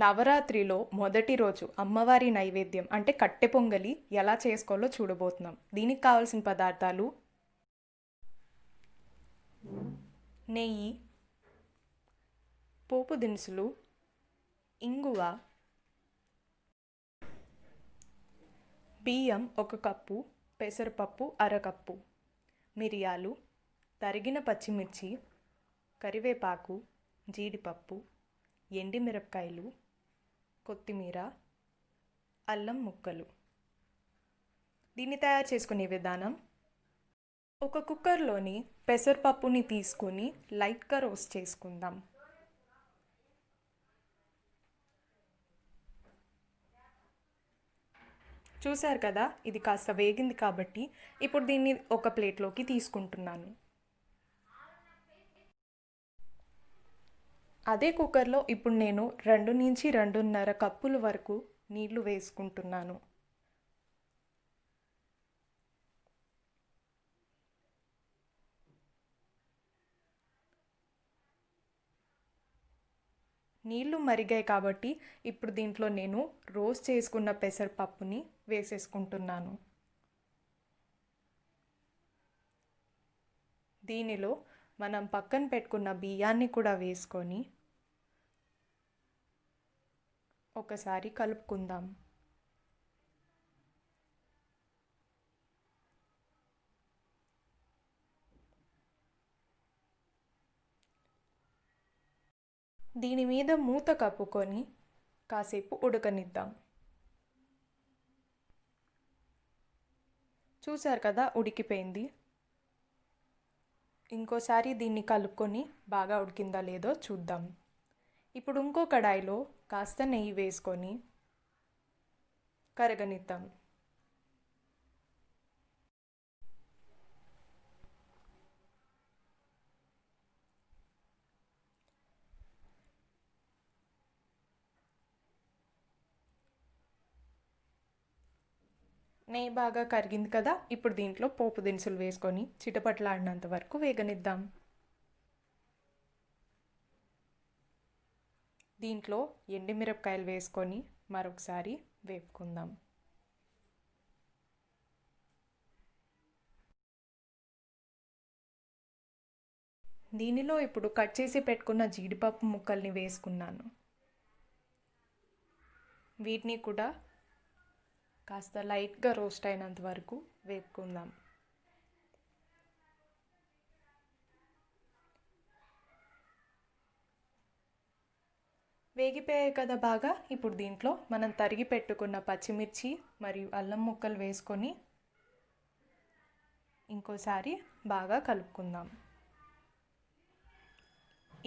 నవరాత్రిలో మొదటి రోజు అమ్మవారి నైవేద్యం అంటే కట్టె పొంగలి ఎలా చేసుకోవాలో చూడబోతున్నాం. దీనికి కావాల్సిన పదార్థాలు: నెయ్యి, పోపు దినుసులు, ఇంగువ, బియ్యం 1 కప్పు, పెసరపప్పు అరకప్పు, మిరియాలు, తరిగిన పచ్చిమిర్చి, కరివేపాకు, జీడిపప్పు, ఎండిమిరపకాయలు, కొత్తిమీర, అల్లం ముక్కలు. దీన్ని తయారు చేసుకునే విధానం: ఒక కుక్కర్లోని పెసరపప్పుని తీసుకొని లైట్గా రోస్ట్ చేసుకుందాం. చూశారు కదా, ఇది కాస్త వేగింది కాబట్టి ఇప్పుడు దీన్ని ఒక ప్లేట్లోకి తీసుకుంటున్నాను. అదే కుక్కర్లో ఇప్పుడు నేను 2 నుంచి 2.5 కప్పుల వరకు నీళ్లు వేసుకుంటున్నాను. నీళ్లు మరిగాయి కాబట్టి ఇప్పుడు దీంట్లో నేను రోస్ట్ చేసుకున్న పెసరపప్పుని వేసేసుకుంటున్నాను. దీనిలో మనం పక్కన పెట్టుకున్న బియ్యాన్ని కూడా వేసుకొని ఒకసారి కలుపుకుందాం. దీని మీద మూత కప్పుకొని కాసేపు ఉడకనిద్దాం. చూశారు కదా, ఉడికిపోయింది. ఇంకోసారి దీన్ని కలుపుకొని బాగా ఉడికిందా లేదో చూద్దాం. ఇప్పుడు ఇంకో కడాయిలో కాస్త నెయ్యి వేసుకొని కరగనిద్దాం. నెయ్యి బాగా కరిగింది కదా, ఇప్పుడు దీంట్లో పోపు దినుసులు వేసుకొని చిటపట్లాడినంత వరకు వేగనిద్దాం. దీంట్లో ఎండుమిరపకాయలు వేసుకొని మరొకసారి వేపుకుందాం. దీనిలో ఇప్పుడు కట్ చేసి పెట్టుకున్న జీడిపప్పు ముక్కల్ని వేసుకున్నాను. వీటిని కూడా కాస్త లైట్గా రోస్ట్ అయినంత వరకు వేపుకుందాం. వేగిపోయాయి కదా బాగా, ఇప్పుడు దీంట్లో మనం తరిగి పెట్టుకున్న పచ్చిమిర్చి మరియు అల్లం ముక్కలు వేసుకొని ఇంకోసారి బాగా కలుపుకుందాం.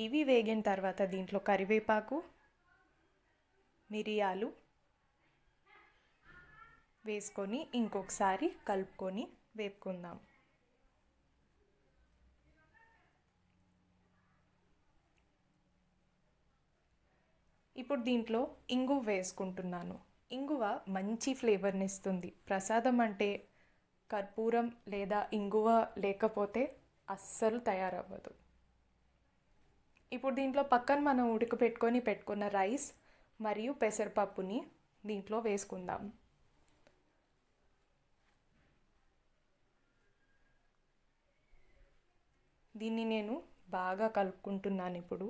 ఇవి వేగిన తర్వాత దీంట్లో కరివేపాకు, మిరియాలు వేసుకొని ఇంకొకసారి కలుపుకొని వేపుకుందాం. ఇప్పుడు దీంట్లో ఇంగువ వేసుకుంటున్నాను. ఇంగువ మంచి ఫ్లేవర్ని ఇస్తుంది. ప్రసాదం అంటే కర్పూరం లేదా ఇంగువ లేకపోతే అస్సలు తయారవ్వదు. ఇప్పుడు దీంట్లో పక్కన మనం పెట్టుకున్న రైస్ మరియు పెసరపప్పుని దీంట్లో వేసుకుందాం. దీన్ని నేను బాగా కలుపుకుంటున్నాను. ఇప్పుడు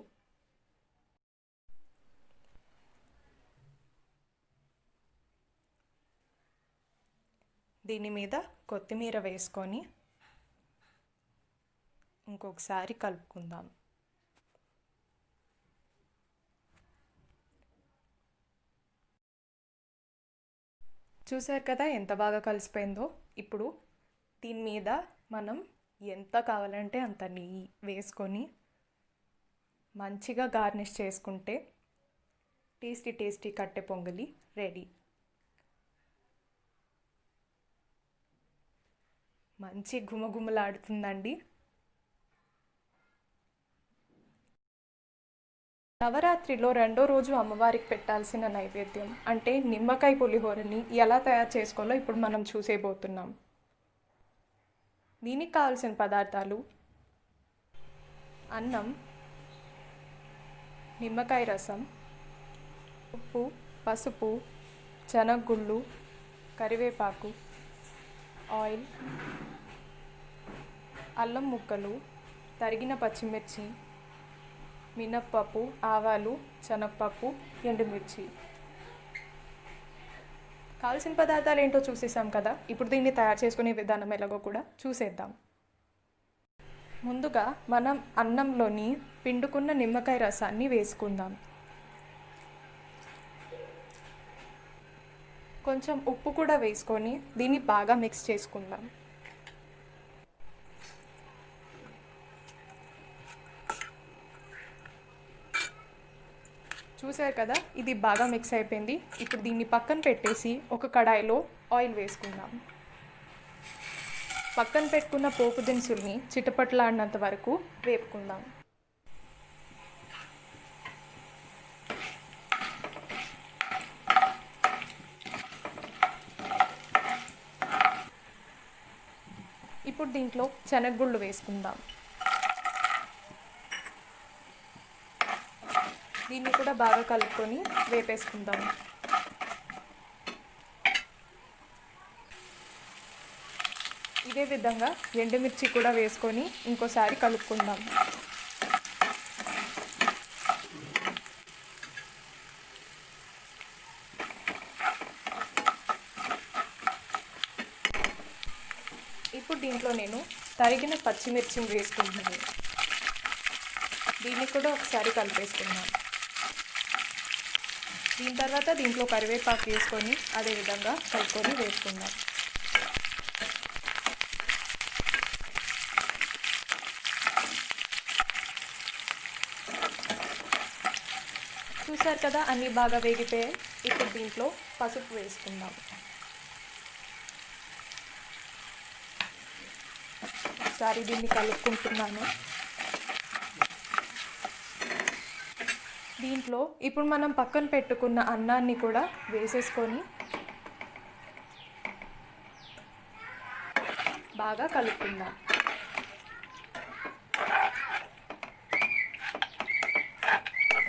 దీని మీద కొత్తిమీర వేసుకొని ఇంకొకసారి కలుపుకుందాం. చూశారు కదా ఎంత బాగా కలిసిపోయిందో. ఇప్పుడు దీని మీద మనం ఎంత కావాలంటే అంత నెయ్యి వేసుకొని మంచిగా గార్నిష్ చేసుకుంటే టేస్టీ కట్టె పొంగలి రెడీ. మంచి గుమగుమలాడుతుందండి. నవరాత్రిలో 2వ రోజు అమ్మవారికి పెట్టాల్సిన నైవేద్యం అంటే నిమ్మకాయ పులిహోరని ఎలా తయారు చేసుకోవాలో ఇప్పుడు మనం చూసేబోతున్నాం. దీనికి కావాల్సిన పదార్థాలు: అన్నం, నిమ్మకాయ రసం, ఉప్పు, పసుపు, శనగగుళ్ళు, కరివేపాకు, ఆయిల్, అల్లం ముక్కలు, తరిగిన పచ్చిమిర్చి, మినప్పప్పు, ఆవాలు, శనగపప్పు, ఎండుమిర్చి. కావాల్సిన పదార్థాలు ఏంటో చూసేసాం కదా. ఇప్పుడు దీన్ని తయారు చేసుకునే విధానం ఎలాగో కూడా చూసేద్దాం. ముందుగా మనం అన్నంలోని పిండుకున్న నిమ్మకాయ రసాన్ని వేసుకుందాం. కొంచెం ఉప్పు కూడా వేసుకొని దీన్ని బాగా మిక్స్ చేసుకుందాం. చూసారు కదా, ఇది బాగా మిక్స్ అయిపోయింది. ఇప్పుడు దీన్ని పక్కన పెట్టేసి ఒక కడాయిలో ఆయిల్ వేసుకుందాం. పక్కన పెట్టుకున్న పోపు దినుసుల్ని చిటపట్లాడినంత వరకు వేపుకుందాం. ఇప్పుడు దీంట్లో శనగగుళ్ళు వేసుకుందాం. దీన్ని కూడా బాగా కలుపుకొని వేపేసుకుందాం. ఇదే విధంగా ఎండుమిర్చి కూడా వేసుకొని ఇంకోసారి కలుపుకుందాం. ఇప్పుడు దీంట్లో నేను తరిగిన పచ్చిమిర్చిని వేసుకుంటున్నాను. దీన్ని కూడా ఒకసారి కలిపేసుకుందాం. దీని తర్వాత దీంట్లో కరివేపాకు వేసుకొని అదేవిధంగా కలుపుకొని వేసుకుందాం. చూసారు కదా, అన్నీ బాగా వేగిపోయాయి. ఇప్పుడు దీంట్లో పసుపు వేసుకుందాం. ఒకసారి దీన్ని కలుపుకుంటున్నాను. దీంట్లో ఇప్పుడు మనం పక్కన పెట్టుకున్న అన్నాన్ని కూడా వేసేసుకొని బాగా కలుపుకుందాం.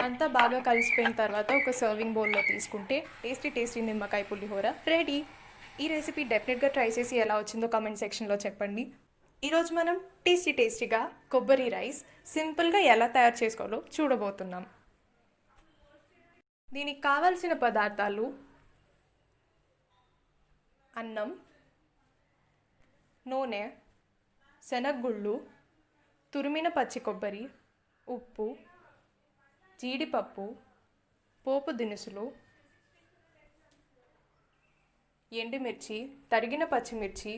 అంతా బాగా కలిసిపోయిన తర్వాత ఒక సర్వింగ్ బౌల్లో తీసుకుంటే టేస్టీ నిమ్మకాయ పులిహోర రెడీ. ఈ రెసిపీ డెఫినెట్గా ట్రై చేసి ఎలా వచ్చిందో కామెంట్ సెక్షన్లో చెప్పండి. ఈరోజు మనం టేస్టీగా కొబ్బరి రైస్ సింపుల్గా ఎలా తయారు చేసుకోవాలో చూడబోతున్నాం. దీనికి కావలసిన పదార్థాలు: అన్నం, నూనె, శనగగుళ్ళు, తురిమిన పచ్చి కొబ్బరి, ఉప్పు, జీడిపప్పు, పోపు దినుసులు, ఎండుమిర్చి, తరిగిన పచ్చిమిర్చి,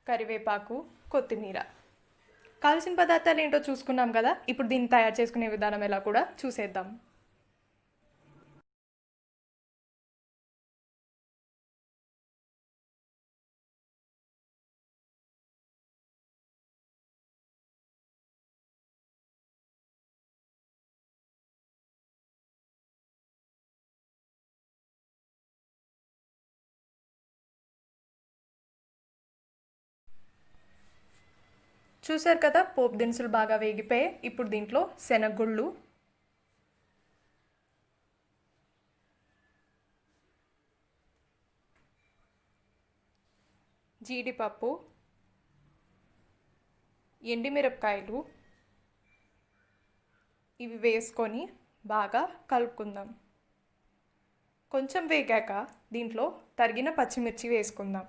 కరివేపాకు, కొత్తిమీర. కావాల్సిన పదార్థాలు ఏంటో చూసుకున్నాం కదా. ఇప్పుడు దీన్ని తయారు చేసుకునే విధానం ఎలా కూడా చూసేద్దాం. చూసారు కదా, పోపు దినుసులు బాగా వేగిపోయాయి. ఇప్పుడు దీంట్లో శనగగుళ్ళు, జీడిపప్పు, ఎండుమిరపకాయలు ఇవి వేసుకొని బాగా కలుపుకుందాం. కొంచెం వేగాక దీంట్లో తరిగిన పచ్చిమిర్చి వేసుకుందాం.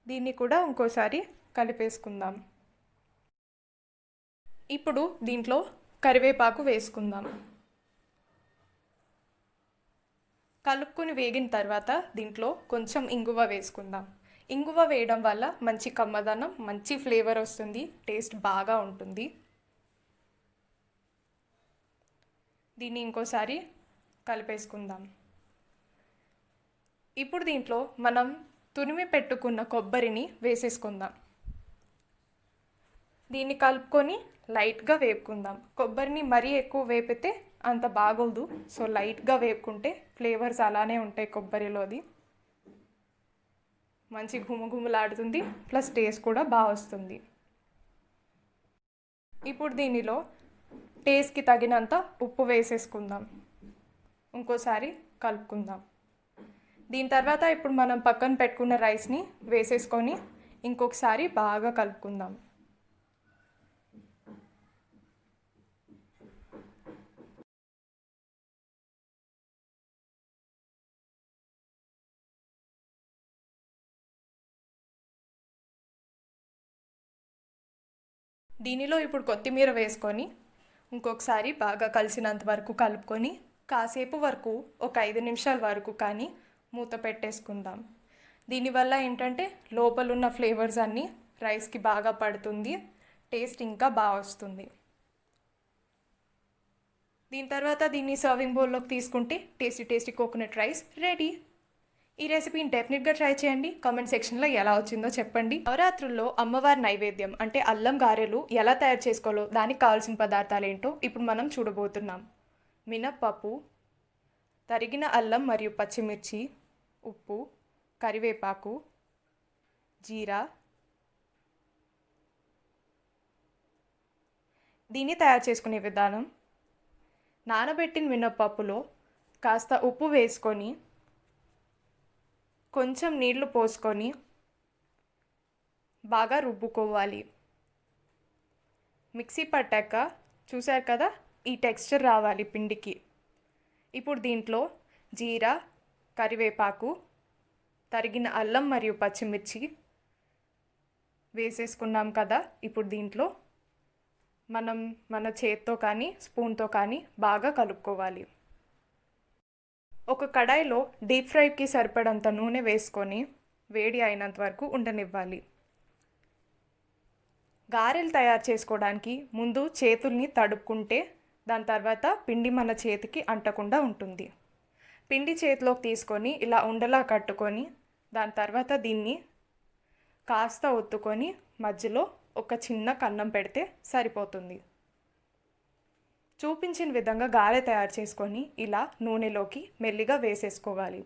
దీన్ని కూడా ఇంకోసారి కలిపేసుకుందాం. ఇప్పుడు దీంట్లో కరివేపాకు వేసుకుందాం. కలుపుకొని వేగిన తర్వాత దీంట్లో కొంచెం ఇంగువ వేసుకుందాం. ఇంగువ వేయడం వల్ల మంచి కమ్మదనం, మంచి ఫ్లేవర్ వస్తుంది, టేస్ట్ బాగా ఉంటుంది. దీన్ని ఇంకోసారి కలిపేసుకుందాం. ఇప్పుడు దీంట్లో మనం తురిమి పెట్టుకున్న కొబ్బరిని వేసేసుకుందాం. దీన్ని కలుపుకొని లైట్గా వేపుకుందాం. కొబ్బరిని మరీ ఎక్కువ వేపితే అంత బాగోదు. సో లైట్గా వేపుకుంటే ఫ్లేవర్స్ అలానే ఉంటాయి కొబ్బరిలోది. మంచి ప్లస్ టేస్ట్ కూడా బాగా వస్తుంది. ఇప్పుడు దీనిలో టేస్ట్కి తగినంత ఉప్పు వేసేసుకుందాం. ఇంకోసారి కలుపుకుందాం. దీని తర్వాత ఇప్పుడు మనం పక్కన పెట్టుకున్న రైస్ని వేసేసుకొని ఇంకొకసారి బాగా కలుపుకుందాం. దీనిలో ఇప్పుడు కొత్తిమీర వేసుకొని ఇంకొకసారి బాగా కలిసినంత వరకు కలుపుకొని కాసేపు వరకు ఒక 5 నిమిషాల వరకు కానీ మూత పెట్టేసుకుందాం. దీనివల్ల ఏంటంటే లోపలున్న ఫ్లేవర్స్ అన్నీ రైస్కి బాగా పడుతుంది, టేస్ట్ ఇంకా బాగా వస్తుంది. దీని తర్వాత దీన్ని సర్వింగ్ బౌల్లోకి తీసుకుంటే tasty tasty coconut rice ready. ఈ రెసిపీని డెఫినెట్గా ట్రై చేయండి. కామెంట్ సెక్షన్లో ఎలా వచ్చిందో చెప్పండి. నవరాత్రుల్లో అమ్మవారి నైవేద్యం అంటే అల్లం గారెలు ఎలా తయారు చేసుకోవాలో దానికి కావాల్సిన పదార్థాలు ఏంటో ఇప్పుడు మనం చూడబోతున్నాం. మినప్పప్పు, తరిగిన అల్లం మరియు పచ్చిమిర్చి, ఉప్పు, కరివేపాకు, జీరా. దీన్ని తయారు చేసుకునే విధానం: నానబెట్టిన మినప్పప్పులో కాస్త ఉప్పు వేసుకొని కొంచెం నీళ్లు పోసుకొని బాగా రుబ్బుకోవాలి. మిక్సీ పట్టాక చూశారు కదా, ఈ టెక్స్చర్ రావాలి పిండికి. ఇప్పుడు దీంట్లో జీరా, కరివేపాకు, తరిగిన అల్లం మరియు పచ్చిమిర్చి వేసేసుకున్నాం కదా. ఇప్పుడు దీంట్లో మనం మన చేత్తో కానీ స్పూన్తో కానీ బాగా కలుపుకోవాలి. ఒక కడాయిలో డీప్ ఫ్రైకి సరిపడంత నూనె వేసుకొని వేడి అయినంత వరకు ఉండనివ్వాలి. గారెలు తయారు చేసుకోవడానికి ముందు చేతుల్ని తడుపుకుంటే దాని తర్వాత పిండి మన చేతికి అంటకుండా ఉంటుంది. పిండి చేతిలోకి తీసుకొని ఇలా ఉండలా కట్టుకొని దాని తర్వాత దీన్ని కాస్త ఒత్తుకొని మధ్యలో ఒక చిన్న కన్నం పెడితే సరిపోతుంది. చూపించిన విధంగా గారె తయారు చేసుకొని ఇలా నూనెలోకి మెల్లిగా వేసేసుకోవాలి.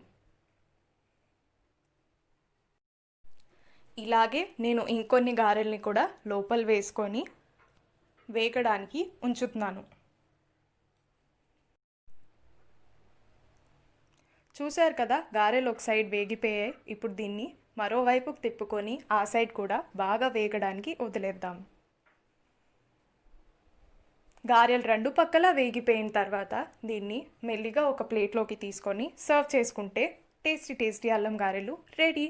ఇలాగే నేను ఇంకొన్ని గారెల్ని కూడా లోపల వేసుకొని వేగడానికి ఉంచుతున్నాను. చూశారు కదా, గారెలు ఒక సైడ్ వేగిపోయాయి. ఇప్పుడు దీన్ని మరోవైపుకు తిప్పుకొని ఆ సైడ్ కూడా బాగా వేగడానికి వదిలేద్దాం. గారెలు రెండు పక్కల వేగిపోయిన తర్వాత దీన్ని మెల్లిగా ఒక ప్లేట్లోకి తీసుకొని సర్వ్ చేసుకుంటే టేస్టీ టేస్టీ అల్లం గారెలు రెడీ.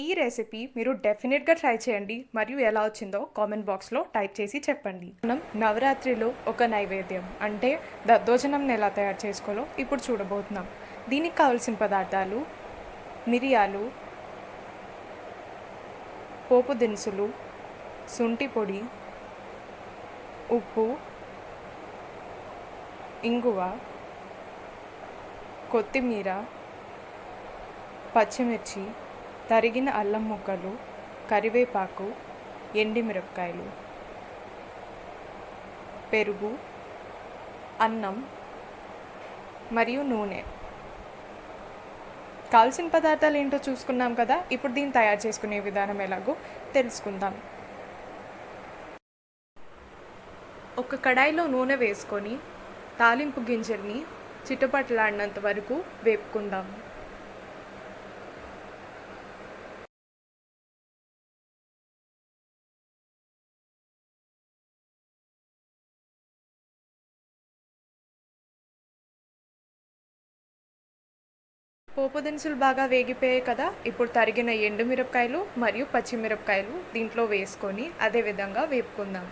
ఈ రెసిపీ మీరు డెఫినెట్గా ట్రై చేయండి మరియు ఎలా వచ్చిందో కామెంట్ బాక్స్లో టైప్ చేసి చెప్పండి. మనం నవరాత్రిలో ఒక నైవేద్యం అంటే దద్దోజనం ఎలా తయారు చేసుకోవాలో ఇప్పుడు చూడబోతున్నాం. దీనికి కావాల్సిన పదార్థాలు: మిరియాలు, పోపు దినుసులు, శుంఠి పొడి, ఉప్పు, ఇంగువ, కొత్తిమీర, పచ్చిమిర్చి, తరిగిన అల్లం ముక్కలు, కరివేపాకు, ఎండుమిరపకాయలు, పెరుగు, అన్నం మరియు నూనె. కావాల్సిన పదార్థాలు ఏంటో చూసుకున్నాం కదా. ఇప్పుడు దీన్ని తయారు చేసుకునే విధానం ఎలాగో తెలుసుకుందాం. ఒక కడాయిలో నూనె వేసుకొని తాలింపు గింజల్ని చిటపటలాడినంత వరకు వేపుకుందాం. పోపు దినుసులు బాగా వేగిపోయాయి కదా. ఇప్పుడు తరిగిన ఎండుమిరపకాయలు మరియు పచ్చిమిరపకాయలు దీంట్లో వేసుకొని అదే విధంగా వేపుకుందాం.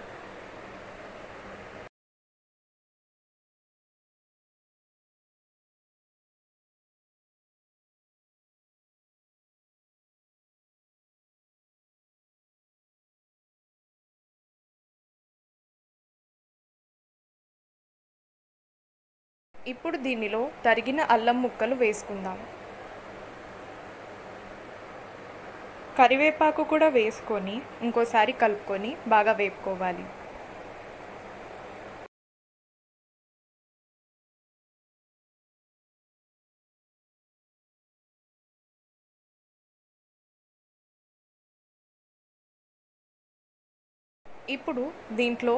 ఇప్పుడు దీనిలో తరిగిన అల్లం ముక్కలు వేసుకుందాం. కరివేపాకు కూడా వేసుకొని ఇంకోసారి కలుపుకొని బాగా వేపుకోవాలి. ఇప్పుడు దీంట్లో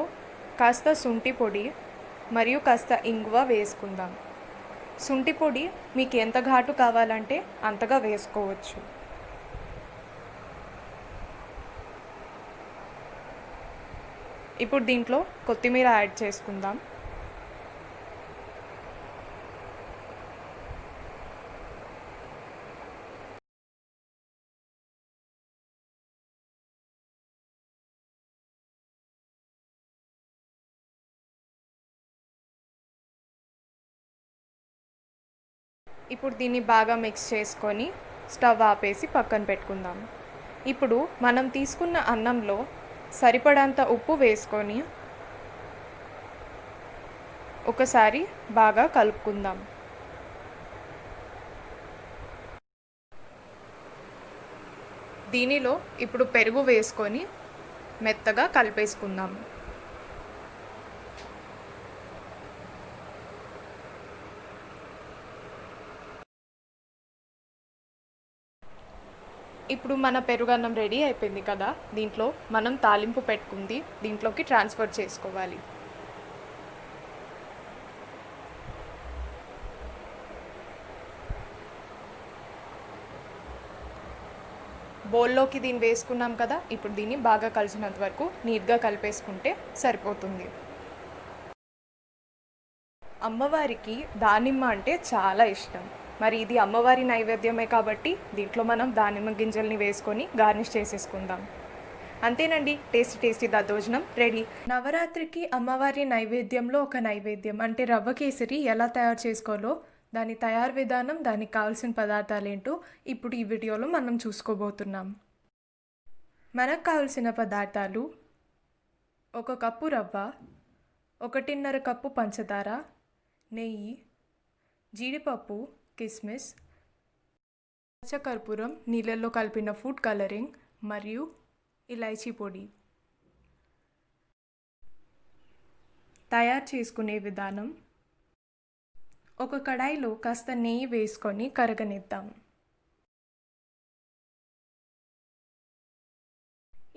కాస్త శుంఠి పొడి మరియు కాస్త ఇంగువ వేసుకుందాం. శుంఠి పొడి మీకు ఎంత ఘాటు కావాలంటే అంతగా వేసుకోవచ్చు. ఇప్పుడు దీంట్లో కొత్తిమీర యాడ్ చేసుకుందాం. ఇప్పుడు దీన్ని బాగా మిక్స్ చేసుకొని స్టవ్ ఆపేసి పక్కన పెట్టుకుందాం. ఇప్పుడు మనం తీసుకున్న అన్నంలో సరిపడంత ఉప్పు వేసుకొని ఒకసారి బాగా కలుపుకుందాం. దీనిలో ఇప్పుడు పెరుగు వేసుకొని మెత్తగా కలిపేసుకుందాం. ఇప్పుడు మన పెరుగన్నం రెడీ అయిపోయింది కదా. దీంట్లో మనం తాలింపు పెట్టుకుంది దీంట్లోకి ట్రాన్స్ఫర్ చేసుకోవాలి. బౌల్లోకి దీన్ని వేసుకున్నాం కదా. ఇప్పుడు దీన్ని బాగా కలిసినంత వరకు నీట్గా కలిపేసుకుంటే సరిపోతుంది. అమ్మవారికి దానిమ్మ అంటే చాలా ఇష్టం. మరి ఇది అమ్మవారి నైవేద్యమే కాబట్టి దీంట్లో మనం దానిమ్మ గింజల్ని వేసుకొని గార్నిష్ చేసేసుకుందాం. అంతేనండి, టేస్టీ దద్దోజనం రెడీ. నవరాత్రికి అమ్మవారి నైవేద్యంలో ఒక నైవేద్యం అంటే రవ్వ కేసరి ఎలా తయారు చేసుకోవాలో, దాని తయారు విధానం, దానికి కావాల్సిన పదార్థాలు ఏంటో ఇప్పుడు ఈ వీడియోలో మనం చూసుకోబోతున్నాం. మనకు కావాల్సిన పదార్థాలు: 1 కప్పు రవ్వ, 1.5 కప్పు పంచదార, నెయ్యి, జీడిపప్పు, కిస్మిస్, పచ్చకర్పూరం, నీళ్ళల్లో కలిపిన ఫుడ్ కలరింగ్ మరియు ఇలాచీ పొడి. తయారు చేసుకునే విధానం: ఒక కడాయిలో కాస్త నెయ్యి వేసుకొని కరగనిద్దాం.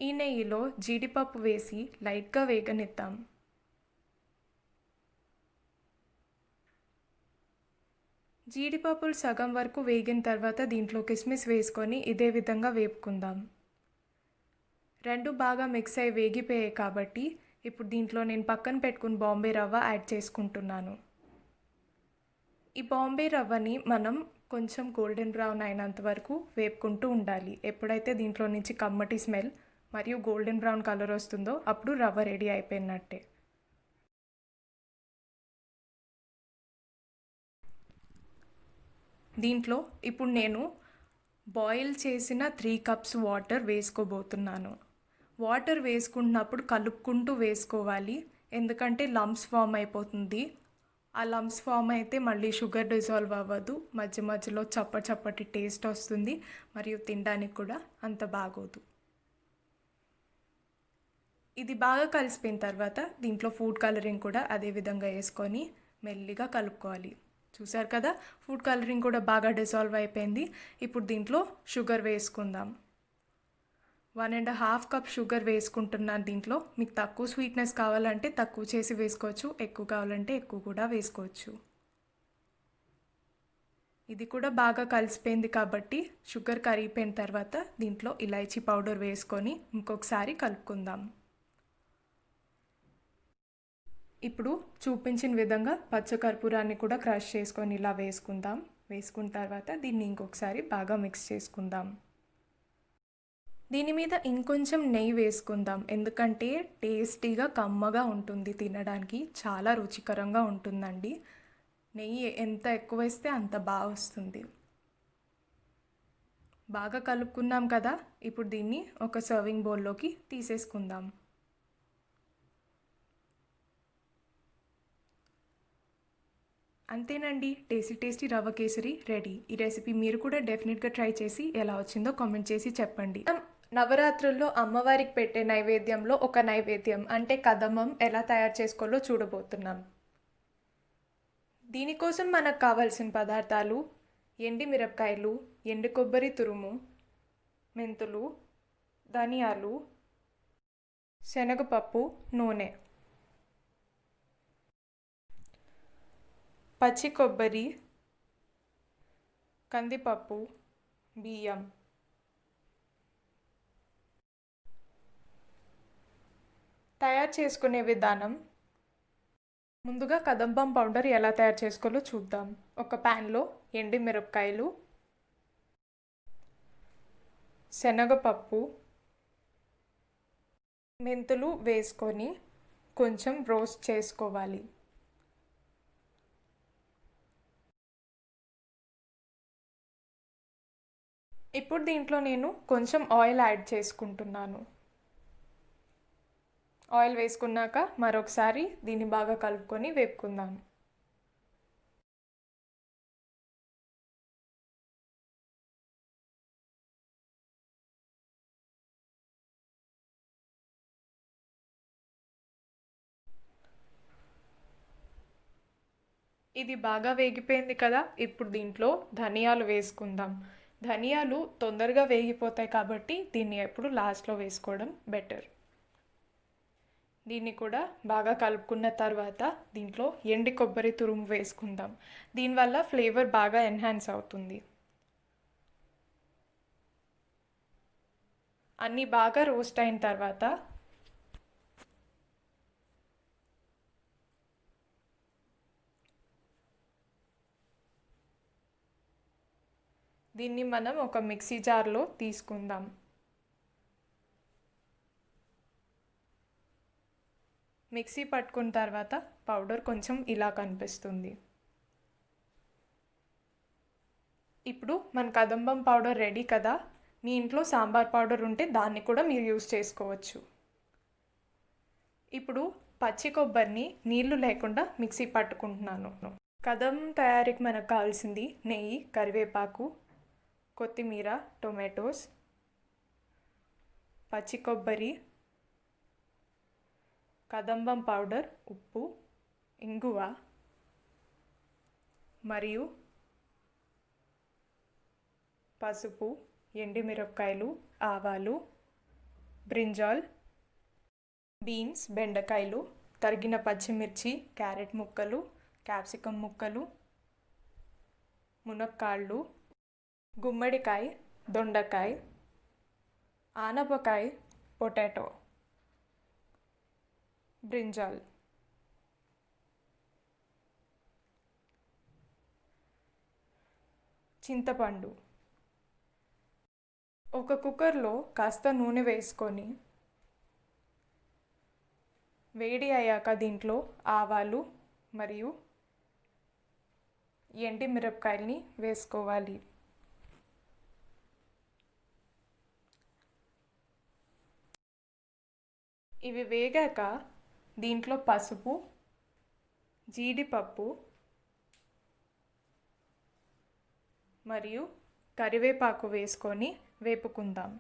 ఈ నెయ్యిలో జీడిపప్పు వేసి లైట్గా వేగనిద్దాం. జీడిపప్పులు సగం వరకు వేగిన తర్వాత దీంట్లో కిస్మిస్ వేసుకొని ఇదే విధంగా వేపుకుందాం. 2 బాగా మిక్స్ అయ్యి వేగిపోయాయి కాబట్టి ఇప్పుడు దీంట్లో నేను పక్కన పెట్టుకుని బాంబే రవ్వ యాడ్ చేసుకుంటున్నాను. ఈ బాంబే రవ్వని మనం కొంచెం గోల్డెన్ బ్రౌన్ అయినంత వరకు వేపుకుంటూ ఉండాలి. ఎప్పుడైతే దీంట్లో నుంచి కమ్మటి స్మెల్ మరియు గోల్డెన్ బ్రౌన్ కలర్ వస్తుందో అప్పుడు రవ్వ రెడీ అయిపోయినట్టే. దీంట్లో ఇప్పుడు నేను బాయిల్ చేసిన 3 కప్స్ వాటర్ వేసుకోబోతున్నాను. వాటర్ వేసుకుంటున్నప్పుడు కలుపుకుంటూ వేసుకోవాలి, ఎందుకంటే లంప్స్ ఫామ్ అయిపోతుంది. ఆ లంప్స్ ఫామ్ అయితే మళ్ళీ షుగర్ డిజాల్వ్ అవ్వదు, మధ్యలో చప్పటి టేస్ట్ వస్తుంది మరియు తినడానికి కూడా అంత బాగోదు. ఇది బాగా కలిసిపోయిన తర్వాత దీంట్లో ఫుడ్ కలరింగ్ కూడా అదే విధంగా వేసుకొని మెల్లిగా కలుపుకోవాలి. చూసారు కదా, ఫుడ్ కలరింగ్ కూడా బాగా డిజాల్వ్ అయిపోయింది. ఇప్పుడు దీంట్లో షుగర్ వేసుకుందాం. 1.5 కప్ షుగర్ వేసుకుంటున్నాను. దీంట్లో మీకు తక్కువ స్వీట్నెస్ కావాలంటే తక్కువ చేసి వేసుకోవచ్చు, ఎక్కువ కావాలంటే ఎక్కువ కూడా వేసుకోవచ్చు. ఇది కూడా బాగా కలిసిపోయింది కాబట్టి షుగర్ కరిగిపోయిన తర్వాత దీంట్లో ఇలాచీ పౌడర్ వేసుకొని ఇంకొకసారి కలుపుకుందాం. ఇప్పుడు చూపించిన విధంగా పచ్చకర్పూరాన్ని కూడా క్రష్ చేసుకొని ఇలా వేసుకుందాం. వేసుకున్న తర్వాత దీన్ని ఇంకొకసారి బాగా మిక్స్ చేసుకుందాం. దీని మీద ఇంకొంచెం నెయ్యి వేసుకుందాం, ఎందుకంటే టేస్టీగా కమ్మగా ఉంటుంది, తినడానికి చాలా రుచికరంగా ఉంటుందండి. నెయ్యి ఎంత ఎక్కువ వేస్తే అంత బాగా వస్తుంది. బాగా కలుపుకున్నాం కదా. ఇప్పుడు దీన్ని ఒక సర్వింగ్ బౌల్లోకి తీసేసుకుందాం. అంతేనండి, టేస్టీ రవ్వ కేసరి రెడీ. ఈ రెసిపీ మీరు కూడా డెఫినెట్గా ట్రై చేసి ఎలా వచ్చిందో కామెంట్ చేసి చెప్పండి. నవరాత్రుల్లో అమ్మవారికి పెట్టే నైవేద్యంలో ఒక నైవేద్యం అంటే కదమ్మం ఎలా తయారు చేసుకోవాలో చూడబోతున్నాం. దీనికోసం మనకు కావాల్సిన పదార్థాలు: ఎండి మిరపకాయలు, ఎండు కొబ్బరి తురుము, మెంతులు, ధనియాలు, శనగపప్పు, నూనె, పచ్చి కొబ్బరి, కందిపప్పు, బియ్యం. తయారు చేసుకునే విధానం. ముందుగా కదంబం పౌడర్ ఎలా తయారు చేసుకోవాలో చూద్దాం. ఒక ప్యాన్లో ఎండి మిరపకాయలు, శనగపప్పు, మెంతులు వేసుకొని కొంచెం రోస్ట్ చేసుకోవాలి. ఇప్పుడు దీంట్లో నేను కొంచెం ఆయిల్ యాడ్ చేసుకుంటున్నాను. ఆయిల్ వేసుకున్నాక మరొకసారి దీన్ని బాగా కలుపుకొని వేపుకుందాం. ఇది బాగా వేగిపోయింది కదా. ఇప్పుడు దీంట్లో ధనియాలు వేసుకుందాం. ధనియాలు తొందరగా వేగిపోతాయి కాబట్టి దీన్ని ఎప్పుడు లాస్ట్లో వేసుకోవడం బెటర్. దీన్ని కూడా బాగా కలుపుకున్న తర్వాత దీంట్లో ఎండి కొబ్బరి తురుము వేసుకుందాం. దీనివల్ల ఫ్లేవర్ బాగా ఎన్హాన్స్ అవుతుంది. అన్నీ బాగా రోస్ట్ అయిన తర్వాత దీన్ని మనం ఒక మిక్సీ జార్లో తీసుకుందాం. మిక్సీ పట్టుకున్న తర్వాత పౌడర్ కొంచెం ఇలా కనిపిస్తుంది. ఇప్పుడు మన కదంబం పౌడర్ రెడీ కదా. మీ ఇంట్లో సాంబార్ పౌడర్ ఉంటే దాన్ని కూడా మీరు యూజ్ చేసుకోవచ్చు. ఇప్పుడు పచ్చి కొబ్బరిని నీళ్లు లేకుండా మిక్సీ పట్టుకుంటున్నాను. కదంబం తయారీకి మనకు కావాల్సింది నెయ్యి, కరివేపాకు, కొత్తిమీర, టొమాటోస్, పచ్చి కొబ్బరి, కదంబం పౌడర్, ఉప్పు, ఇంగువ మరియు పసుపు, ఎండుమిరపకాయలు, ఆవాలు, బ్రింజాల్, బీన్స్, బెండకాయలు, తరిగిన పచ్చిమిర్చి, క్యారెట్ ముక్కలు, క్యాప్సికమ్ ముక్కలు, మునక్కాళ్ళు, గుమ్మడికాయ, దొండకాయ, ఆనపకాయ, పొటాటో, బ్రింజాల్, చింతపండు. ఒక కుక్కర్లో కాస్త నూనె వేసుకొని వేడి అయ్యాక దీంట్లో ఆవాలు మరియు ఎండి మిరపకాయల్ని వేసుకోవాలి. ఇవి వేగాక దీంట్లో పసుపు, జీడిపప్పు మరియు కరివేపాకు వేసుకొని వేపుకుందాం.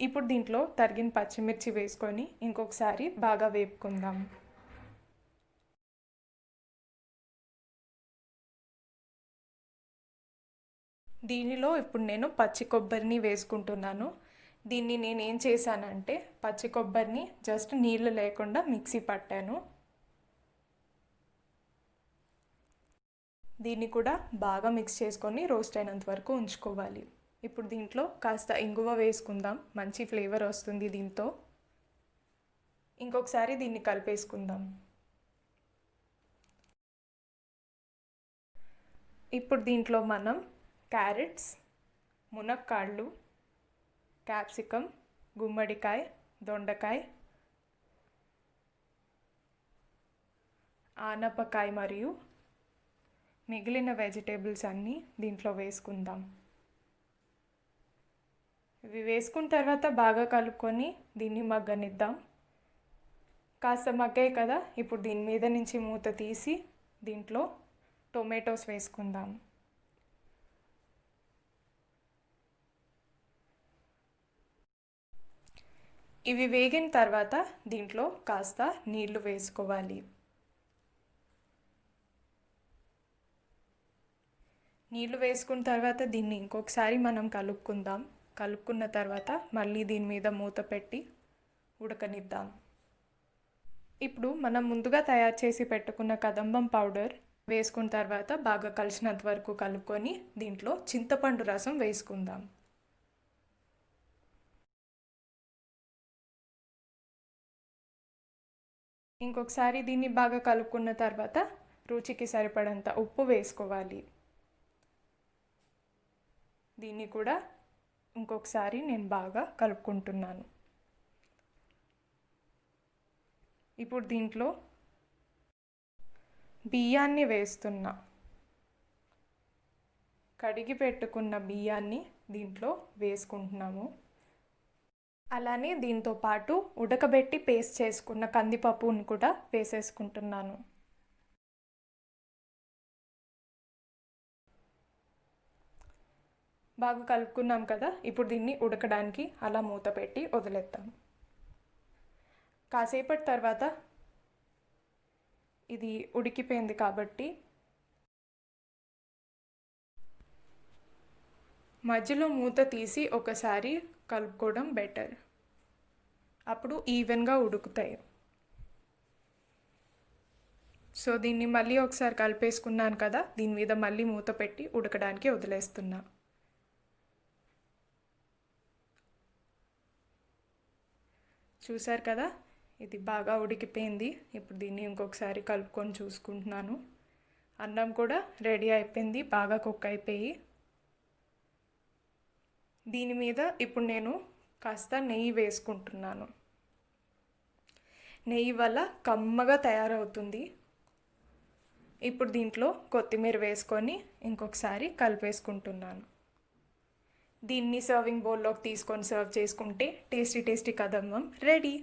ఇప్పుడు దీంట్లో తరిగిన పచ్చిమిర్చి వేసుకొని ఇంకొకసారి బాగా వేపుకుందాం. దీనిలో ఇప్పుడు నేను పచ్చి కొబ్బరిని వేసుకుంటున్నాను. దీన్ని నేను ఏం చేశానంటే పచ్చి కొబ్బరిని జస్ట్ నీళ్ళు లేకుండా మిక్సీ పట్టాను. దీన్ని కూడా బాగా మిక్స్ చేసుకొని రోస్ట్ అయినంత వరకు ఉంచుకోవాలి. ఇప్పుడు దీంట్లో కాస్త ఇంగువ వేసుకుందాం. మంచి ఫ్లేవర్ వస్తుంది దీంతో. ఇంకొకసారి దీన్ని కలిపేసుకుందాం. ఇప్పుడు దీంట్లో మనం క్యారెట్స్, మునక్కాళ్ళు, క్యాప్సికమ్, గుమ్మడికాయ, దొండకాయ, ఆనపకాయ మరియు మిగిలిన వెజిటేబుల్స్ అన్నీ దీంట్లో వేసుకుందాం. ఇవి వేసుకున్న తర్వాత బాగా కలుపుకొని దీన్ని మగ్గనిద్దాం. కాస్త మగ్గాయి కదా. ఇప్పుడు దీని మీద నుంచి మూత తీసి దీంట్లో టొమాటోస్ వేసుకుందాం. ఇవి వేగిన తర్వాత దీంట్లో కాస్త నీళ్లు వేసుకోవాలి. నీళ్లు వేసుకున్న తర్వాత దీన్ని ఇంకొకసారి మనం కలుపుకుందాం. కలుపుకున్న తర్వాత మళ్ళీ దీని మీద మూత పెట్టి ఉడకనిద్దాం. ఇప్పుడు మనం ముందుగా తయారు చేసి పెట్టుకున్న కదంబం పౌడర్ వేసుకున్న తర్వాత బాగా కలిసినంత వరకు కలుపుకొని దీంట్లో చింతపండు రసం వేసుకుందాం. ఇంకొకసారి దీన్ని బాగా కలుపుకున్న తర్వాత రుచికి సరిపడంత ఉప్పు వేసుకోవాలి. దీన్ని కూడా ఇంకొకసారి నేను బాగా కలుపుకుంటున్నాను. ఇప్పుడు దీంట్లో బియ్యాన్ని వేస్తున్నా. కడిగి పెట్టుకున్న బియ్యాన్ని దీంట్లో వేసుకుంటున్నాము. అలానే దీంతో పాటు ఉడకబెట్టి పేస్ట్ చేసుకున్న కందిపప్పుని కూడా వేసేసుకుంటున్నాను. బాగా కలుపుకున్నాం కదా. ఇప్పుడు దీన్ని ఉడకడానికి అలా మూత పెట్టి వదిలేద్దాం. కాసేపటి తర్వాత ఇది ఉడికిపోయింది కాబట్టి మధ్యలో మూత తీసి ఒకసారి కలుపుకోవడం బెటర్. అప్పుడు ఈవెన్గా ఉడుకుతాయి. సో దీన్ని మళ్ళీ ఒకసారి కలిపేసుకున్నాను కదా. దీని మీద మళ్ళీ మూత పెట్టి ఉడకడానికి వదిలేస్తున్నా. చూసారు కదా, ఇది బాగా ఉడికిపోయింది. ఇప్పుడు దీన్ని ఇంకొకసారి కలుపుకొని చూసుకుంటున్నాను. అన్నం కూడా రెడీ అయిపోయింది, బాగా కుక్ అయిపోయి. దీని మీద ఇప్పుడు నేను కాస్త నెయ్యి వేసుకుంటున్నాను. నెయ్యి వల్ల కమ్మగా తయారవుతుంది. ఇప్పుడు దీంట్లో కొత్తిమీర వేసుకొని ఇంకొకసారి కలిపేసుకుంటున్నాను. దీన్ని సర్వింగ్ బౌల్లోకి తీసుకొని సర్వ్ చేసుకుంటే టేస్టీ టేస్టీ కదంబం రెడీ.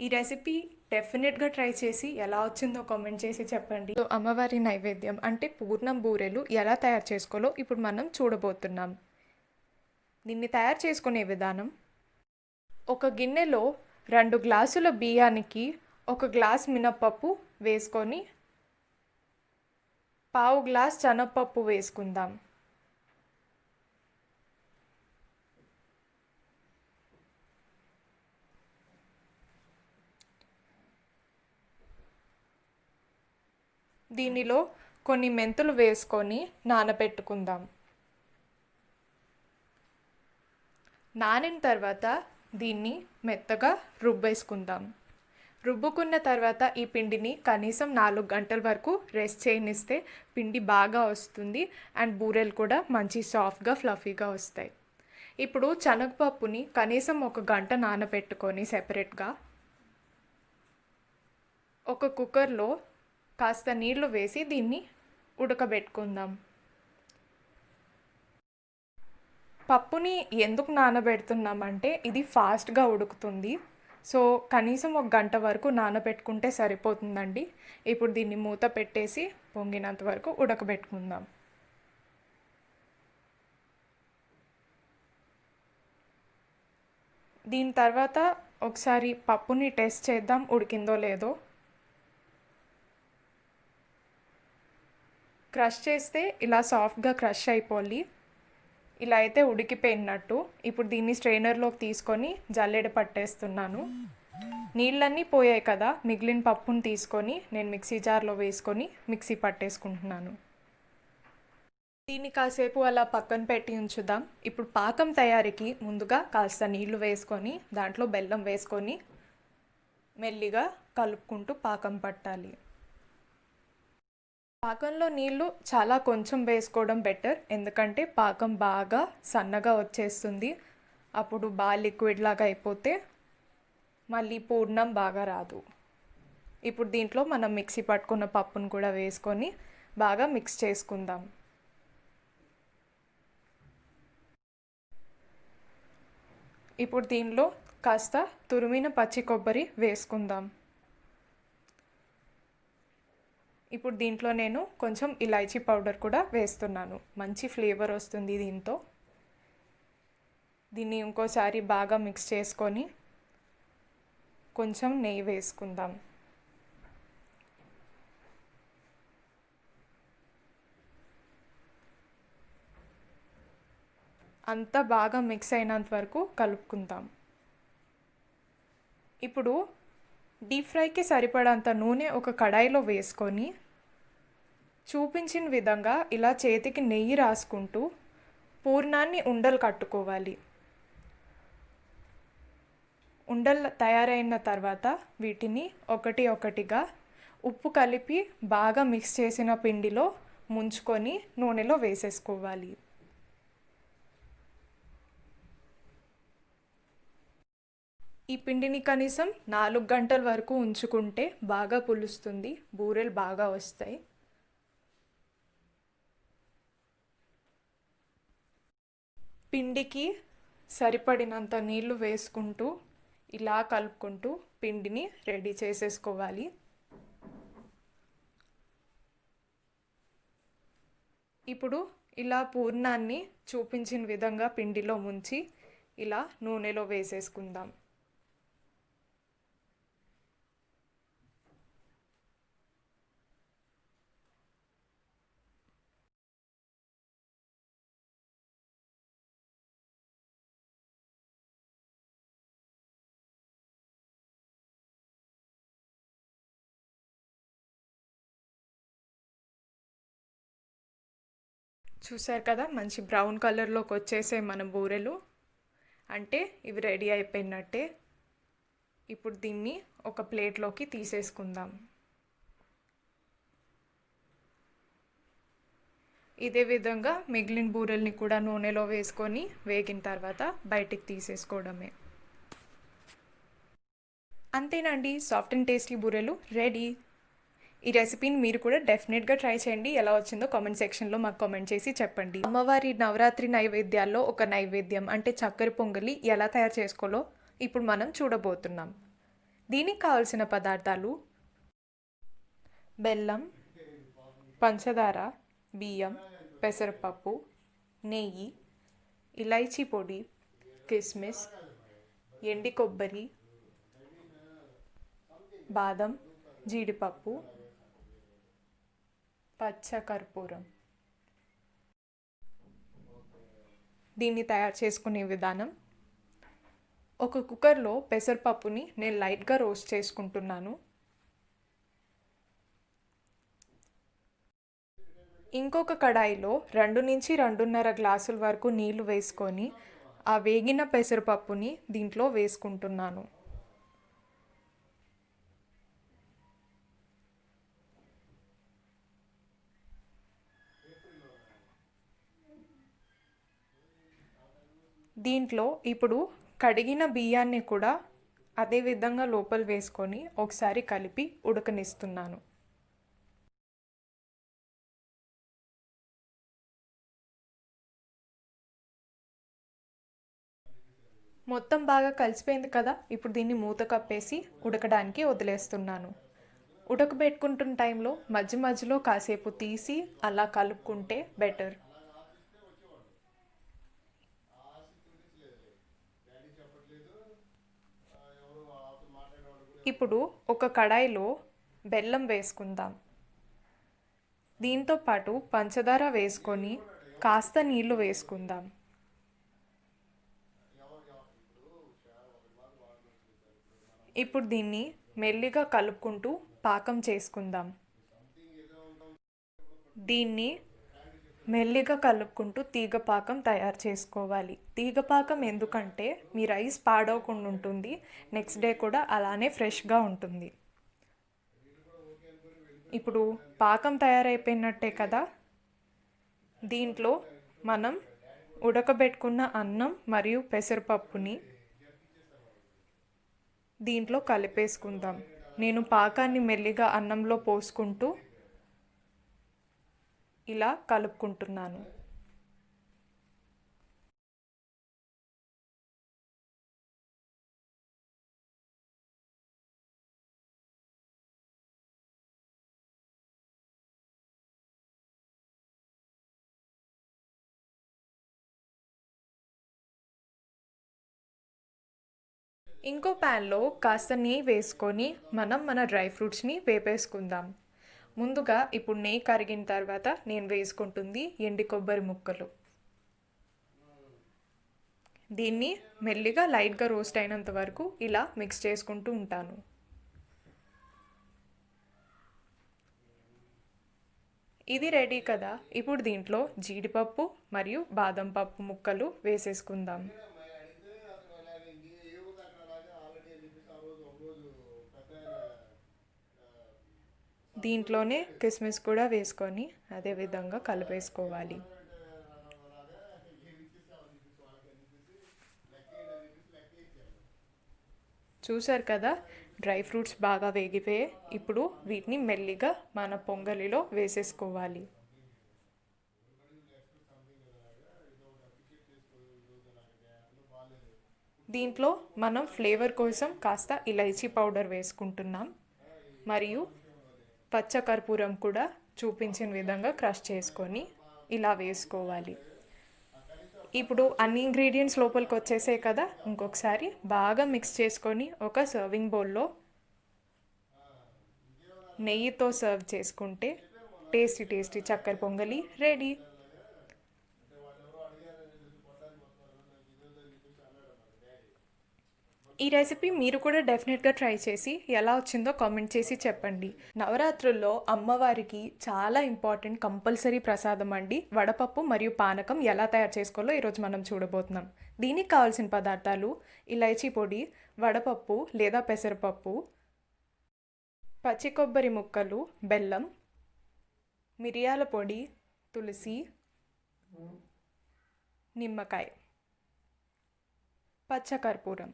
ఈ రెసిపీ డెఫినెట్గా ట్రై చేసి ఎలా వచ్చిందో కామెంట్ చేసి చెప్పండి. అమ్మవారి నైవేద్యం అంటే పూర్ణం బూరెలు ఎలా తయారు చేసుకోవాలో ఇప్పుడు మనం చూడబోతున్నాం. దీన్ని తయారు చేసుకునే విధానం: ఒక గిన్నెలో 2 గ్లాసుల బియ్యానికి 1 గ్లాస్ మినప్పప్పు వేసుకొని 1/2 గ్లాస్ శనగపప్పు వేసుకుందాం. దీనిలో కొన్ని మెంతులు వేసుకొని నానబెట్టుకుందాం. నానిన తర్వాత దీన్ని మెత్తగా రుబ్బేసుకుందాం. రుబ్బుకున్న తర్వాత ఈ పిండిని కనీసం 4 గంటల వరకు రెస్ట్ చేయనిస్తే పిండి బాగా వస్తుంది అండ్ బూరెలు కూడా మంచి సాఫ్ట్గా ఫ్లఫీగా వస్తాయి. ఇప్పుడు శనగపప్పుని కనీసం 1 గంట నానబెట్టుకొని సెపరేట్గా ఒక కుక్కర్లో కాస్త నీళ్లు వేసి దీన్ని ఉడకబెట్టుకుందాం. పప్పుని ఎందుకు నానబెడుతున్నామంటే ఇది ఫాస్ట్గా ఉడుకుతుంది. సో కనీసం 1 గంట వరకు నానబెట్టుకుంటే సరిపోతుందండి. ఇప్పుడు దీన్ని మూత పెట్టేసి పొంగినంత వరకు ఉడకబెట్టుకుందాం. దీని తర్వాత ఒకసారి పప్పుని టెస్ట్ చేద్దాం ఉడికిందో లేదో. క్రష్ చేస్తే ఇలా సాఫ్ట్గా క్రష్ అయిపోవాలి. ఇలా అయితే ఉడికిపోయినట్టు. ఇప్పుడు దీన్ని స్ట్రైనర్లోకి తీసుకొని జల్లెడ పట్టేస్తున్నాను. నీళ్ళన్నీ పోయాయి కదా, మిగిలిన పప్పుని తీసుకొని నేను మిక్సీ జార్లో వేసుకొని మిక్సీ పట్టేసుకుంటున్నాను. దీన్ని కాసేపు అలా పక్కన పెట్టి ఉంచుదాం. ఇప్పుడు పాకం తయారీకి ముందుగా కాస్త నీళ్లు వేసుకొని దాంట్లో బెల్లం వేసుకొని మెల్లిగా కలుపుకుంటూ పాకం పట్టాలి. పాకంలో నీళ్ళు చాలా కొంచెం వేసుకోవడం బెటర్, ఎందుకంటే పాకం బాగా సన్నగా వచ్చేస్తుంది. అప్పుడు బాగా లిక్విడ్ లాగా అయిపోతే మళ్ళీ పూర్ణం బాగా రాదు. ఇప్పుడు దీంట్లో మనం మిక్సీ పట్టుకున్న పప్పును కూడా వేసుకొని బాగా మిక్స్ చేసుకుందాం. ఇప్పుడు దీనిలో కాస్త తురిమిన పచ్చి కొబ్బరి వేసుకుందాం. ఇప్పుడు దీంట్లో నేను కొంచెం ఇలాచీ పౌడర్ కూడా వేస్తున్నాను. మంచి ఫ్లేవర్ వస్తుంది దీంతో. దీన్ని ఇంకోసారి బాగా మిక్స్ చేసుకొని కొంచెం నెయ్యి వేసుకుందాం. అంతా బాగా మిక్స్ అయినంత వరకు కలుపుకుందాం. ఇప్పుడు డీప్ ఫ్రైకి సరిపడంత నూనె ఒక కడాయిలో వేసుకొని చూపించిన విధంగా ఇలా చేతికి నెయ్యి రాసుకుంటూ పూర్ణాన్ని ఉండలు కట్టుకోవాలి. ఉండలు తయారైన తర్వాత వీటిని ఒకటి ఒకటిగా ఉప్పు కలిపి బాగా మిక్స్ చేసిన పిండిలో ముంచుకొని నూనెలో వేసేసుకోవాలి. ఈ పిండిని కనీసం 4 గంటల వరకు ఉంచుకుంటే బాగా పులుస్తుంది, బూరెలు బాగా వస్తాయి. పిండికి సరిపడినంత నీళ్లు వేసుకుంటూ ఇలా కలుపుకుంటూ పిండిని రెడీ చేసేసుకోవాలి. ఇప్పుడు ఇలా పూర్ణాన్ని చూపించిన విధంగా పిండిలో ముంచి ఇలా నూనెలో వేసేసుకుందాం. చూసారు కదా, మంచి బ్రౌన్ కలర్లోకి వచ్చేసే మన బూరెలు. అంటే ఇవి రెడీ అయిపోయినట్టే. ఇప్పుడు దీన్ని ఒక ప్లేట్లోకి తీసేసుకుందాం. ఇదే విధంగా మిగిలిన బూరెల్ని కూడా నూనెలో వేసుకొని వేగిన తర్వాత బయటికి తీసేసుకోవడమే. అంతేనండి, సాఫ్ట్ అండ్ టేస్టీ బూరెలు రెడీ. ఈ రెసిపీని మీరు కూడా డెఫినెట్గా ట్రై చేయండి. ఎలా వచ్చిందో కామెంట్ సెక్షన్లో మాకు కామెంట్ చేసి చెప్పండి. అమ్మవారి నవరాత్రి నైవేద్యాల్లో ఒక నైవేద్యం అంటే చక్కెర పొంగలి ఎలా తయారు చేసుకోవాలో ఇప్పుడు మనం చూడబోతున్నాం. దీనికి కావాల్సిన పదార్థాలు: బెల్లం, పంచదార, బియ్యం, పెసరపప్పు, నెయ్యి, ఇలైచీ పొడి, కిస్మిస్, ఎండి కొబ్బరి, బాదం, జీడిపప్పు, పచ్చ కర్పూరం. దీన్ని తయారు చేసుకునే విధానం: ఒక కుక్కర్లో పెసరపప్పుని నేను లైట్గా రోస్ట్ చేసుకుంటున్నాను. ఇంకొక కడాయిలో 2 నుంచి 2.5 గ్లాసుల వరకు నీళ్లు వేసుకొని ఆ వేగిన పెసరపప్పుని దీంట్లో వేసుకుంటున్నాను. దీంట్లో ఇప్పుడు కడిగిన బియ్యాన్ని కూడా అదే విధంగా లోపల వేసుకొని ఒకసారి కలిపి ఉడకనిస్తున్నాను. మొత్తం బాగా కలిసిపోయింది కదా. ఇప్పుడు దీన్ని మూత కప్పేసి ఉడకడానికి వదిలేస్తున్నాను. ఉడకబెట్టుకుంటున్న టైంలో మధ్య మధ్యలో కాసేపు తీసి అలా కలుపుకుంటే బెటర్. ఇప్పుడు ఒక కడాయిలో బెల్లం వేసుకుందాం. దీంతో పాటు పంచదార వేసుకొని కాస్త నీళ్లు వేసుకుందాం. ఇప్పుడు దీన్ని మెల్లిగా కలుపుకుంటూ పాకం చేసుకుందాం. దీన్ని మెల్లిగా కలుపుకుంటూ తీగపాకం తయారు చేసుకోవాలి. తీగపాకం ఎందుకంటే మీ రైస్ పాడవకుండా ఉంటుంది, నెక్స్ట్ డే కూడా అలానే ఫ్రెష్గా ఉంటుంది. ఇప్పుడు పాకం తయారైపోయినట్టే కదా. దీంట్లో మనం ఉడకబెట్టుకున్న అన్నం మరియు పెసరపప్పుని దీంట్లో కలిపేసుకుందాం. నేను పాకాన్ని మెల్లిగా అన్నంలో పోసుకుంటూ ఇలా కలుపుకుంటున్నాను. ఇంకో ప్యాన్లో కాస్త నెయ్యి వేసుకొని మనం మన డ్రై ఫ్రూట్స్ని వేపేసుకుందాం. ముందుగా ఇప్పుడు నెయ్యి కరిగిన తర్వాత నేను వేసుకుంటుంది ఎండి కొబ్బరి ముక్కలు. దీన్ని మెల్లిగా లైట్గా రోస్ట్ అయినంత వరకు ఇలా మిక్స్ చేసుకుంటూ ఉంటాను. ఇది రెడీ కదా. ఇప్పుడు దీంట్లో జీడిపప్పు మరియు బాదం పప్పు ముక్కలు వేసేసుకుందాం. దీంట్లోనే కిస్మిస్ కూడా వేసుకొని అదే విధంగా కలిపేసుకోవాలి. చూసారు కదా, డ్రై ఫ్రూట్స్ బాగా వేగిపోయి ఇప్పుడు వీటిని మెల్లిగా మన పొంగలిలో వేసేసుకోవాలి. దీంట్లో మనం ఫ్లేవర్ కోసం కాస్త ఇలైచీ పౌడర్ వేసుకుంటున్నాం మరియు పచ్చకర్పూరం కూడా చూపించిన విధంగా క్రష్ చేసుకొని ఇలా వేసుకోవాలి. ఇప్పుడు అన్ని ఇంగ్రీడియంట్స్ లోపలికి వచ్చేసాయి కదా. ఇంకొకసారి బాగా మిక్స్ చేసుకొని ఒక సర్వింగ్ బౌల్లో నెయ్యితో సర్వ్ చేసుకుంటే టేస్టీ చక్కెర పొంగలి రెడీ. ఈ రెసిపీ మీరు కూడా డెఫినెట్గా ట్రై చేసి ఎలా వచ్చిందో కామెంట్ చేసి చెప్పండి. నవరాత్రుల్లో అమ్మవారికి చాలా ఇంపార్టెంట్ కంపల్సరీ ప్రసాదం అండి వడపప్పు మరియు పానకం. ఎలా తయారు చేసుకోవాలో ఈరోజు మనం చూడబోతున్నాం. దీనికి కావాల్సిన పదార్థాలు: ఇలైచీ పొడి, వడపప్పు లేదా పెసరపప్పు, పచ్చి కొబ్బరి ముక్కలు, బెల్లం, మిరియాల పొడి, తులసి, నిమ్మకాయ, పచ్చకర్పూరం.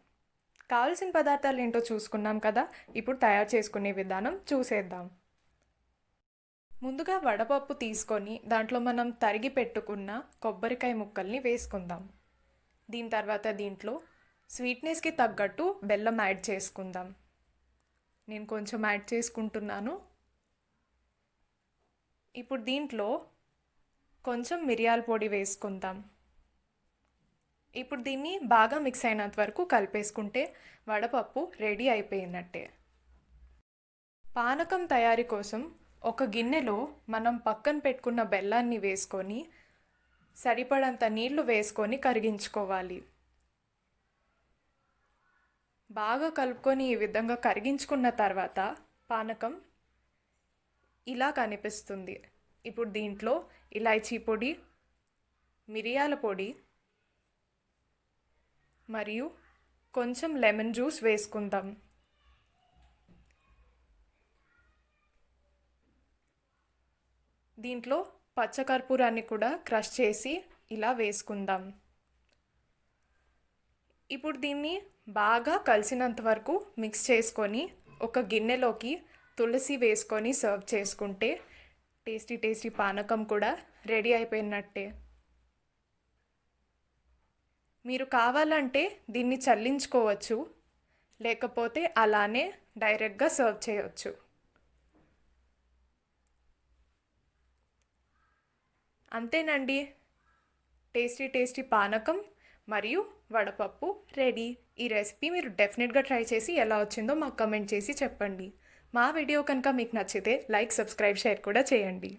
కావలసిన పదార్థాలు ఏంటో చూసుకున్నాం కదా. ఇప్పుడు తయారు చేసుకునే విధానం చూసేద్దాం. ముందుగా వడపప్పు తీసుకొని దాంట్లో మనం తరిగి పెట్టుకున్న కొబ్బరికాయ ముక్కల్ని వేసుకుందాం. దీని తర్వాత దీంట్లో స్వీట్నెస్కి తగ్గట్టు బెల్లం యాడ్ చేసుకుందాం. నేను కొంచెం యాడ్ చేసుకుంటున్నాను. ఇప్పుడు దీంట్లో కొంచెం మిరియాల పొడి వేసుకుందాం. ఇప్పుడు దీన్ని బాగా మిక్స్ అయినంత వరకు కలిపేసుకుంటే వడపప్పు రెడీ అయిపోయినట్టే. పానకం తయారీ కోసం ఒక గిన్నెలో మనం పక్కన పెట్టుకున్న బెల్లాన్ని వేసుకొని సరిపడంత నీళ్లు వేసుకొని కరిగించుకోవాలి. బాగా కలుపుకొని ఈ విధంగా కరిగించుకున్న తర్వాత పానకం ఇలా కనిపిస్తుంది. ఇప్పుడు దీంట్లో ఇలాచీ పొడి, మిరియాల పొడి మరియు కొంచెం లెమన్ జ్యూస్ వేసుకుందాం. దీంట్లో పచ్చకర్పూరాన్ని కూడా క్రష్ చేసి ఇలా వేసుకుందాం. ఇప్పుడు దీన్ని బాగా కలిసినంత వరకు మిక్స్ చేసుకొని ఒక గిన్నెలోకి తులసి వేసుకొని సర్వ్ చేసుకుంటే టేస్టీ పానకం కూడా రెడీ అయిపోయినట్టే. మీరు కావాలంటే దీన్ని చల్లించుకోవచ్చు, లేకపోతే అలానే డైరెక్ట్గా సర్వ్ చేయవచ్చు. అంతేనండి, టేస్టీ పానకం మరియు వడపప్పు రెడీ. ఈ రెసిపీ మీరు డెఫినెట్గా ట్రై చేసి ఎలా వచ్చిందో మాకు కమెంట్ చేసి చెప్పండి. మా వీడియో కనుక మీకు నచ్చితే లైక్, సబ్స్క్రైబ్, షేర్ కూడా చేయండి.